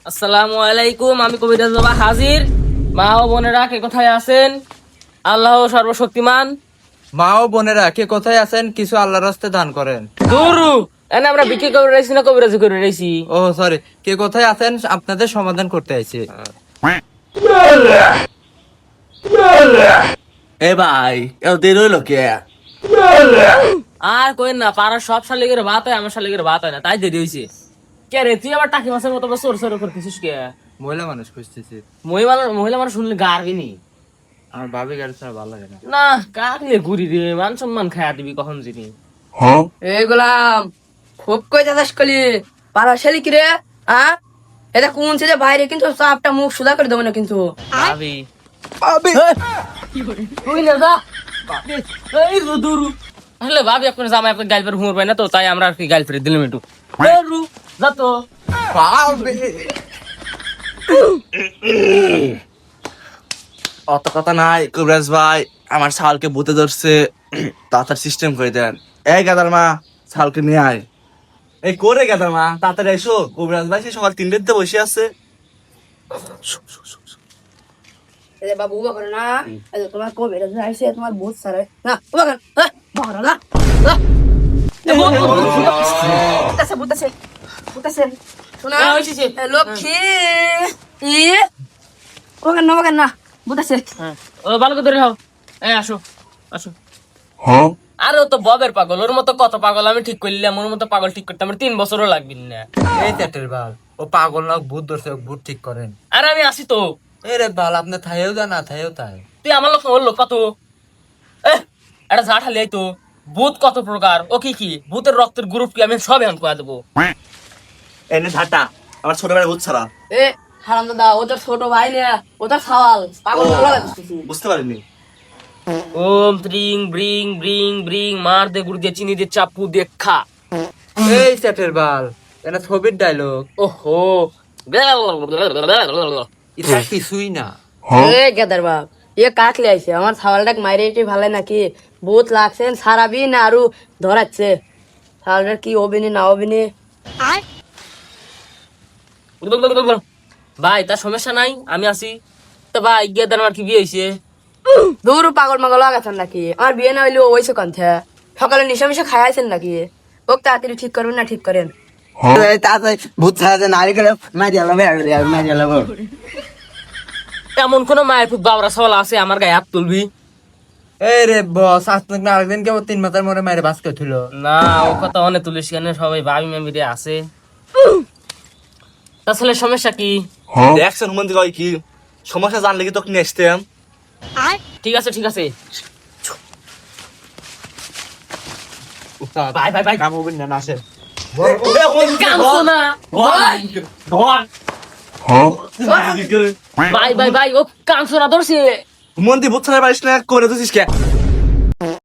আসসালামু আলাইকুম, আমি কবিরাজ বাবা হাজির। মা ও বোনেরা কে কোথায় আছেন? আল্লাহ সর্বশক্তিমান। মা ও বোনেরা কে কোথায় আছেন, কিছু আল্লাহর রাস্তে দান করেন। দুরু এনে আমরা বিক্রি করে রয়েছি না কবিরাজি করে রয়েছি? ও সরি, কে কোথায় আছেন আপনাদের সমাধান করতে আইছি। এ ভাই এও দেরি হইলো কে? আর কোয়েন না, পাড়ার সব শালিকের ভাত হয়, আমার শালিকের ভাত হয় না, তাই দেরি হয়েছে। কে রে, তুই আবার টাকি মাছের মতো চোর চোর করতেছিস কে? মহিলা মানুষ খুঁজতেছি। মহিলা মানুষ শুনলে গারবি নি? আমার ভাবি গাড়ি ছাড়া ভালো লাগে না। না, কাকলে ঘুরি রে, মান সম্মান খায়া দিবি কখন যিনি। এই গোলাম খুব কই যাস কলি পাড়া ছেলে কি রে? এটা কোন ছেলে বাইরে কিন্তু চাপটা মুখ সুদা করে দেবো না কিন্তু। ভাবি তুই না যা এই দুরু আসলে ভাবি আপনার জামাই আপনার গাইল পেরে ঘুমোর পাই না, তো তাই আমরা আর কি গাইল পেরে দিলাম একটু। রু যা তো। অত কথা নাই কবিরাজ ভাই, আমার শালকে ভূতে ধরছে, তাড়াতাড়ি সিস্টেম করে দেন। এই গাদার মা, শালকে নিয়ে আয়। এই করে গাদার মা, তাড়াতাড়ি এসো। কবিরাজ ভাই সে সকাল 3টেতে বসে আছে। এই বাবু উবা করে না, এই তোমার কবে যাইছে তোমার বহুত সারে না উবা কর বাবা না বুতাছে বুতাছে বুতাছে শোনা লক্ষ্মী ই ওখান না ওখান না বুতাছে। ও ভালো করে ধরে হও। এই আসো আসো। আরে ও তো ববের পাগল, ওর মতো কত পাগল আমি ঠিক করলাম, ওর মতো পাগল ঠিক করতে আমার 3 বছরও লাগবে না। এই চ্যাটের বাল, ও পাগল না, ভূত ধরছে, ভূত ঠিক করেন। আরে আমি আসি তো। এই রে বাল, আপনি থাইও যা না থাইও তাই। তুই আমার লোক ওর লোক কত এটা ঝাড় হালি তো। ভূত কত প্রকার, ও কি কি ভূতের রক্তের গ্রুপ কি আমি সব এখন কয়া দেবো। এনে ঝাঁটা আমার ছোট ভাই ভূত ছাড়া। এ হারাম দাদা ও তোর ছোট ভাই না, ও তোর সওয়াল পাগল লাগাচ্ছিস। বুঝতে পারিনি। ওম ত্রিং ব্রিং ব্রিং ব্রিং মার দে গুড় দিয়ে চিনি দিয়ে চাপু দিয়ে খা। এই চ্যাটের বাল, এটা ছবির ডায়লগ, ওহো এটা কিছুই না। এ গেদার বাপ এ কাকলে আইছে আমার ছাওয়ালটাক মাইরে এটি ভালো নাকি বহুত লাগছেন সারাবি না আরো ধরাচ্ছে ছাওয়ালটার কি অবিনি না অবিনি। ভাই তার সমস্যা নাই, আমি আছি তো। ভাই গিয়ে দেন, আমার কি বিয়ে হয়েছে? দূর পাগল মাগল লাগাছেন নাকি? আমার বিয়ে না হইলে ওইসে কন্থে সকালে নিশা মিশা খাইছেন নাকি? ওক তাড়াতাড়ি ঠিক করবেন না ঠিক করেন। ভূত ছাড়াতে নারী করে মারিয়ালাম এমন কোন মায়ের খুব বাবরা সওয়াল আছে আমার গায়ে হাত তুলবি? এই রে বস, আজকে না আরেকদিন কেবল 3 মাথার মোড়ে মায়ের বাস করছিল। না, ও কথা অনেক তুলিস কেন, সবাই ভাবি মেমিরে আছে। তাহলে সমস্যা কি? দেখছেন হুমন্দি কয় কি সমস্যা জানলে কি তোকে নিয়ে আসতাম। ঠিক আছে ঠিক আছে। ভাই ভাই ভাই কাম হবেন না, আসেন। কাঁদছো না? ভাই ভাই ভাই ও কাঁদছো না ধরছে। হুমন্দি ভূত ছাড়া পারিস না, করে দিছিস কে?